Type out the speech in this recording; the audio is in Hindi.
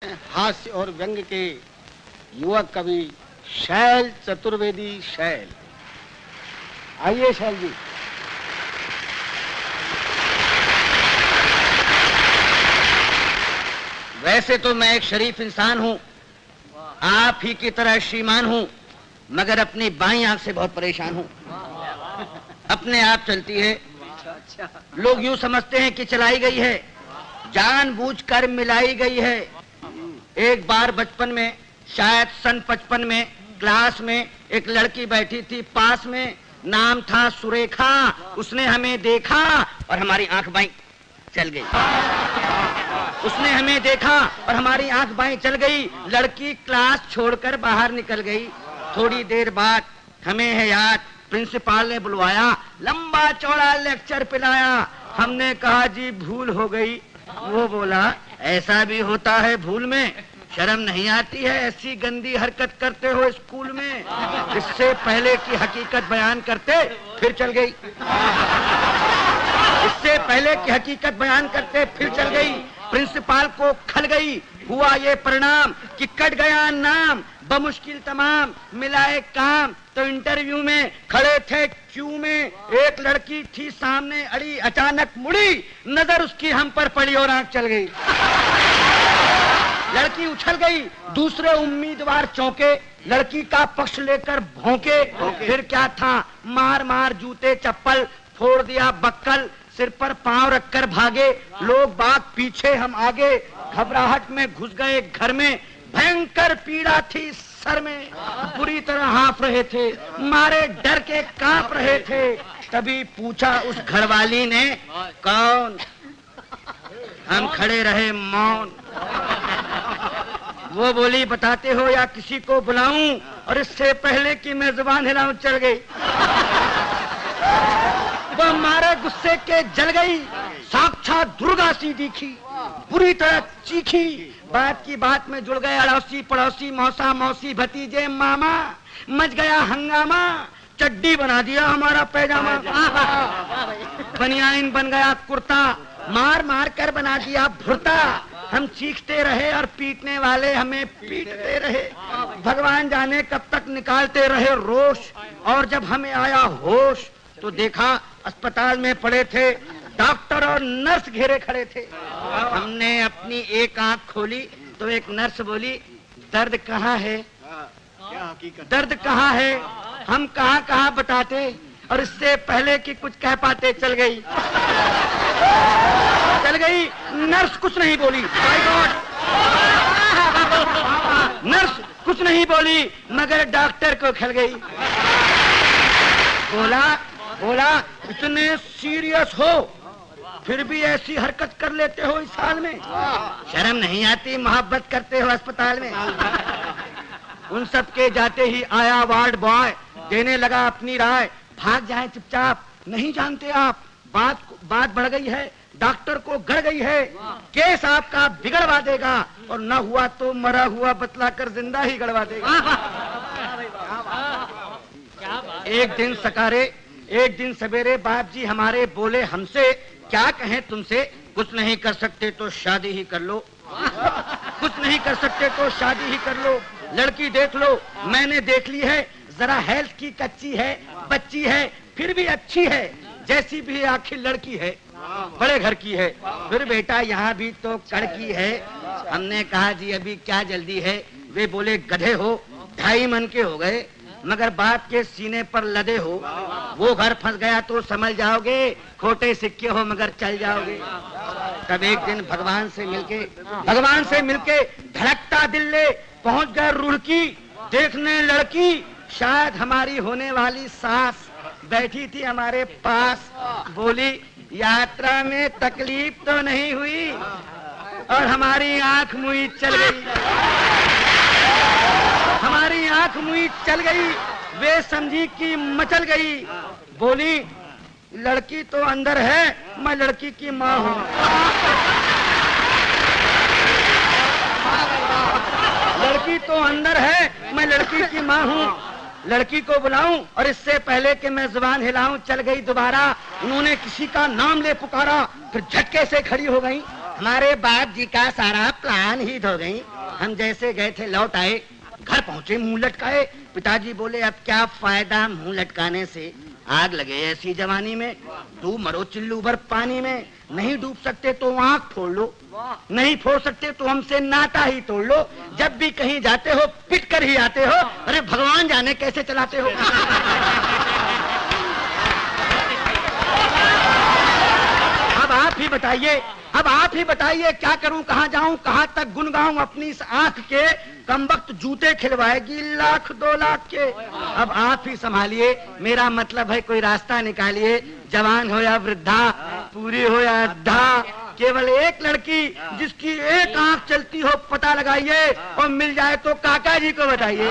हास्य और व्यंग के युवक कवि शैल चतुर्वेदी शैल। आइए शैल जी। वैसे तो मैं एक शरीफ इंसान हूँ, आप ही की तरह श्रीमान हूँ, मगर अपनी बाईं आंख से बहुत परेशान हूँ। अपने आप चलती है, लोग यूं समझते हैं कि चलाई गई है, जानबूझकर मिलाई गई है। एक बार बचपन में, शायद सन 55 में, क्लास में एक लड़की बैठी थी पास में, नाम था सुरेखा। उसने हमें देखा और हमारी आंख बाईं चल गई। उसने हमें देखा और हमारी आंख बाईं चल गई। लड़की क्लास छोड़कर बाहर निकल गई। थोड़ी देर बाद हमें है याद, प्रिंसिपल ने बुलवाया, लंबा चौड़ा लेक्चर पिलाया। हमने कहा जी भूल हो गई। वो बोला ऐसा भी होता है भूल में, शर्म नहीं आती है, ऐसी गंदी हरकत करते हो स्कूल में। इससे पहले की हकीकत बयान करते फिर चल गई। इससे पहले की हकीकत बयान करते फिर चल गई। प्रिंसिपल को खल गई। हुआ ये परिणाम कि कट गया नाम, बमुश्किल तमाम मिलाए काम। तो इंटरव्यू में खड़े थे क्यू में, एक लड़की थी सामने अड़ी, अचानक मुड़ी, नजर उसकी हम पर पड़ी और आंख चल गई। लड़की उछल गई, दूसरे उम्मीदवार चौंके, लड़की का पक्ष लेकर भौंके। फिर क्या था, मार मार जूते चप्पल, फोड़ दिया बक्कल, सिर पर पांव रखकर भागे। लोग बाग पीछे, हम आगे, घबराहट में घुस गए घर में। भयंकर पीड़ा थी सर में, बुरी तरह हाँफ रहे थे, मारे डर के कांप रहे थे। तभी पूछा उस घरवाली ने, कौन? हम खड़े रहे मौन। वो बोली बताते हो या किसी को बुलाऊं? और इससे पहले कि मैं जुबान हिलाऊं चल गई। वो मारे गुस्से के जल गई, साक्षात दुर्गा सी दिखी, बुरी तरह चीखी। बात की बात में जुड़ गए अड़ोसी पड़ोसी, मौसा मौसी भतीजे मामा। मच गया हंगामा, चड्डी बना दिया हमारा पैजामा, बनियान बन गया कुर्ता, मार मार कर बना दिया भुर्ता। हम चीखते रहे और पीटने वाले हमें पीटते रहे। भगवान जाने कब तक निकालते रहे रोष। और जब हमें आया होश तो देखा अस्पताल में पड़े थे डॉक्टर और नर्स घेरे खड़े थे। हमने अपनी एक आंख खोली तो एक नर्स बोली, दर्द कहाँ है? दर्द कहाँ है? हम कहाँ कहाँ बताते, और इससे पहले कि कुछ कह पाते चल गई। चल गई। नर्स कुछ नहीं बोली, माय गॉड। नर्स कुछ नहीं बोली, मगर डॉक्टर को खल गई। बोला इतने सीरियस हो फिर भी ऐसी हरकत कर लेते हो इस हाल में, शर्म नहीं आती? मोहब्बत करते हो अस्पताल में। उन सब के जाते ही आया वार्ड बॉय, देने लगा अपनी राय, भाग जाए चुपचाप, नहीं जानते आप बात बढ़ गई है, डॉक्टर को गड़ गई है, केस आपका बिगड़वा देगा, और न हुआ तो मरा हुआ बतलाकर जिंदा ही गड़वा देगा। एक दिन सवेरे बाप जी हमारे बोले हमसे, क्या कहें तुमसे, कुछ नहीं कर सकते तो शादी ही कर लो। कुछ नहीं कर सकते तो शादी ही कर लो। लड़की देख लो, मैंने देख ली है, जरा हेल्थ की कच्ची है, बच्ची है, फिर भी अच्छी है, जैसी भी आखिर लड़की है, बड़े घर की है। फिर बेटा यहाँ भी तो कड़की है। हमने कहा जी अभी क्या जल्दी है? वे बोले गधे हो, 2.5 मन के हो गए, मगर बाप के सीने पर लदे हो। वो घर फंस गया तो समझ जाओगे, खोटे सिक्के हो मगर चल जाओगे। तब एक दिन भगवान से मिलके धड़कता दिल ले पहुंच गए रुड़की, देखने लड़की, शायद हमारी होने वाली सास बैठी थी हमारे पास। बोली यात्रा में तकलीफ तो नहीं हुई? और हमारी आंख मुई चल गई। हमारी आंख मुई चल गई, वे समझी कि मचल गई। बोली लड़की तो अंदर है, मैं लड़की की माँ हूँ। लड़की तो अंदर है, मैं लड़की की माँ हूँ। लड़की को बुलाऊं? और इससे पहले कि मैं जुबान हिलाऊं चल गई दोबारा। उन्होंने किसी का नाम ले पुकारा, फिर झटके से खड़ी हो गई। हमारे बाप जी का सारा प्लान ही हो गई। हम जैसे गए थे लौट आए, घर पहुंचे मुंह लटकाए। पिताजी बोले अब क्या फायदा मुंह लटकाने से, आग लगे ऐसी जवानी में, तू मरो चिल्लू भर पानी में। नहीं डूब सकते तो आंख फोड़ लो, नहीं फोड़ सकते तो हमसे नाता ही तोड़ लो। जब भी कहीं जाते हो पिट कर ही आते हो, अरे भगवान जाने कैसे चलाते हो। अब आप ही बताइए, अब आप ही बताइए क्या करूं, कहां जाऊं, कहां तक गुन गाऊं अपनी इस आंख के। कमबख्त जूते खिलवाएगी लाख 2 लाख के। अब आप ही संभालिए, मेरा मतलब है कोई रास्ता निकालिए। जवान हो या वृद्धा, पूरी हो या अद्धा, केवल एक लड़की जिसकी एक आंख चलती हो पता लगाइए, और मिल जाए तो काका जी को बताइए।